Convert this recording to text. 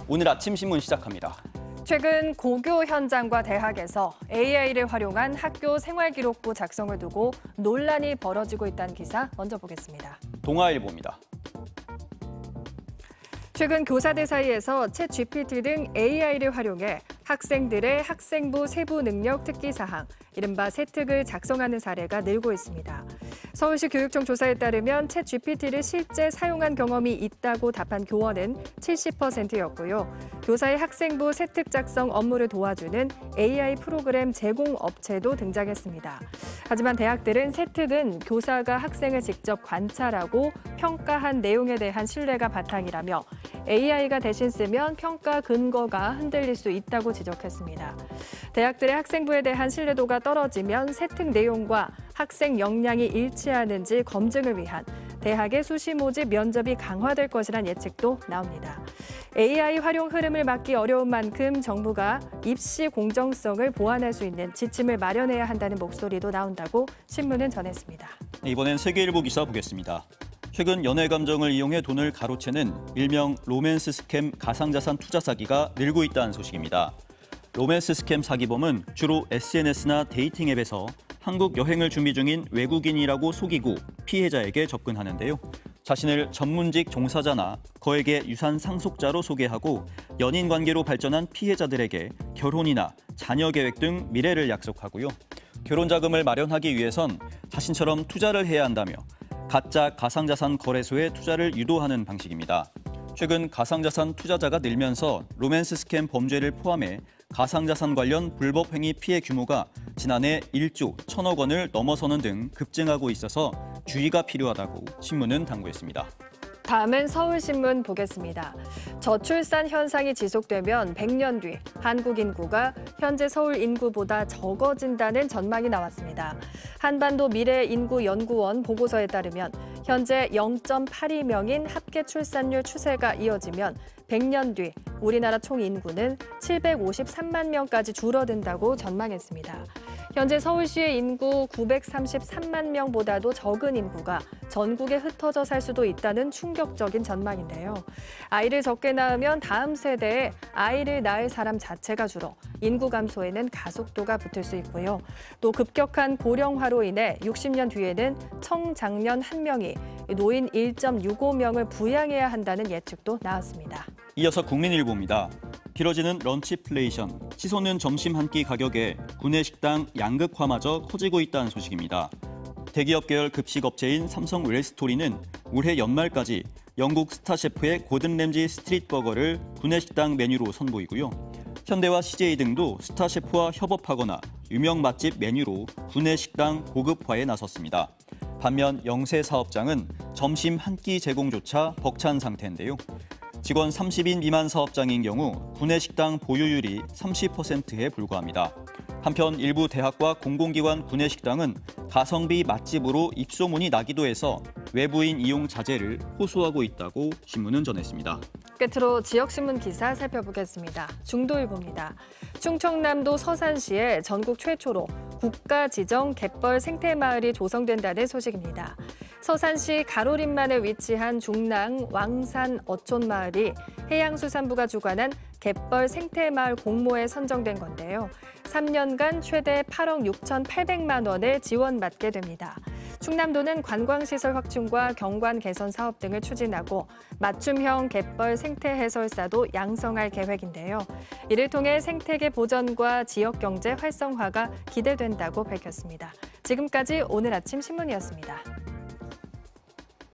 오늘 아침 신문 시작합니다. 최근 고교 현장과 대학에서 AI를 활용한 학교 생활기록부 작성을 두고 논란이 벌어지고 있다는 기사 먼저 보겠습니다. 동아일보입니다. 최근 교사들 사이에서 챗GPT 등 AI를 활용해 학생들의 학생부 세부 능력 특기 사항, 이른바 세특을 작성하는 사례가 늘고 있습니다. 서울시 교육청 조사에 따르면 챗GPT를 실제 사용한 경험이 있다고 답한 교원은 70%였고요. 교사의 학생부 세특 작성 업무를 도와주는 AI 프로그램 제공 업체도 등장했습니다. 하지만 대학들은 세특은 교사가 학생을 직접 관찰하고 평가한 내용에 대한 신뢰가 바탕이라며 AI가 대신 쓰면 평가 근거가 흔들릴 수 있다고 지적했습니다. 대학들의 학생부에 대한 신뢰도가 떨어지면 세특 내용과 학생 역량이 일치하는지 검증을 위한 대학의 수시 모집 면접이 강화될 것이란 예측도 나옵니다. AI 활용 흐름을 막기 어려운 만큼 정부가 입시 공정성을 보완할 수 있는 지침을 마련해야 한다는 목소리도 나온다고 신문은 전했습니다. 이번엔 세계일보 기사 보겠습니다. 최근 연애 감정을 이용해 돈을 가로채는 일명 로맨스 스캠 가상자산 투자 사기가 늘고 있다는 소식입니다. 로맨스 스캠 사기범은 주로 SNS나 데이팅 앱에서 한국 여행을 준비 중인 외국인이라고 속이고 피해자에게 접근하는데요. 자신을 전문직 종사자나 거액의 유산 상속자로 소개하고 연인 관계로 발전한 피해자들에게 결혼이나 자녀 계획 등 미래를 약속하고요. 결혼 자금을 마련하기 위해선 자신처럼 투자를 해야 한다며 가짜 가상자산 거래소에 투자를 유도하는 방식입니다. 최근 가상자산 투자자가 늘면서 로맨스 스캠 범죄를 포함해 가상자산 관련 불법 행위 피해 규모가 지난해 1조 1천억 원을 넘어서는 등 급증하고 있어서 주의가 필요하다고 신문은 당부했습니다. 다음은 서울신문 보겠습니다. 저출산 현상이 지속되면 100년 뒤 한국 인구가 현재 서울 인구보다 적어진다는 전망이 나왔습니다. 한반도 미래인구연구원 보고서에 따르면 현재 0.82명인 합계 출산율 추세가 이어지면 100년 뒤 우리나라 총 인구는 753만 명까지 줄어든다고 전망했습니다. 현재 서울시의 인구 933만 명보다도 적은 인구가 전국에 흩어져 살 수도 있다는 충격적인 전망인데요. 아이를 적게 낳으면 다음 세대에 아이를 낳을 사람 자체가 줄어 인구 감소에는 가속도가 붙을 수 있고요. 또 급격한 고령화로 인해 60년 뒤에는 청장년 1명이 노인 1.65명을 부양해야 한다는 예측도 나왔습니다. 이어서 국민일보입니다. 길어지는 런치플레이션, 치솟는 점심 한 끼 가격에 구내식당 양극화마저 커지고 있다는 소식입니다. 대기업 계열 급식업체인 삼성 웰스토리는 올해 연말까지 영국 스타 셰프의 고든 램지 스트릿 버거를 구내식당 메뉴로 선보이고요. 현대와 CJ 등도 스타 셰프와 협업하거나 유명 맛집 메뉴로 구내식당 고급화에 나섰습니다. 반면 영세 사업장은 점심 한 끼 제공조차 벅찬 상태인데요. 직원 30인 미만 사업장인 경우 구내식당 보유율이 30%에 불과합니다. 한편 일부 대학과 공공기관 구내식당은 가성비 맛집으로 입소문이 나기도 해서 외부인 이용 자제를 호소하고 있다고 신문은 전했습니다. 끝으로 지역신문 기사 살펴보겠습니다. 중도일보입니다. 충청남도 서산시에 전국 최초로 국가지정 갯벌 생태마을이 조성된다는 소식입니다. 서산시 가로림만에 위치한 중랑 왕산 어촌마을이 해양수산부가 주관한 갯벌 생태마을 공모에 선정된 건데요. 3년간 최대 8억 6,800만 원을 지원받게 됩니다. 충남도는 관광시설 확충과 경관 개선 사업 등을 추진하고 맞춤형 갯벌 생태 해설사도 양성할 계획인데요. 이를 통해 생태계 보전과 지역 경제 활성화가 기대된다고 밝혔습니다. 지금까지 오늘 아침 신문이었습니다.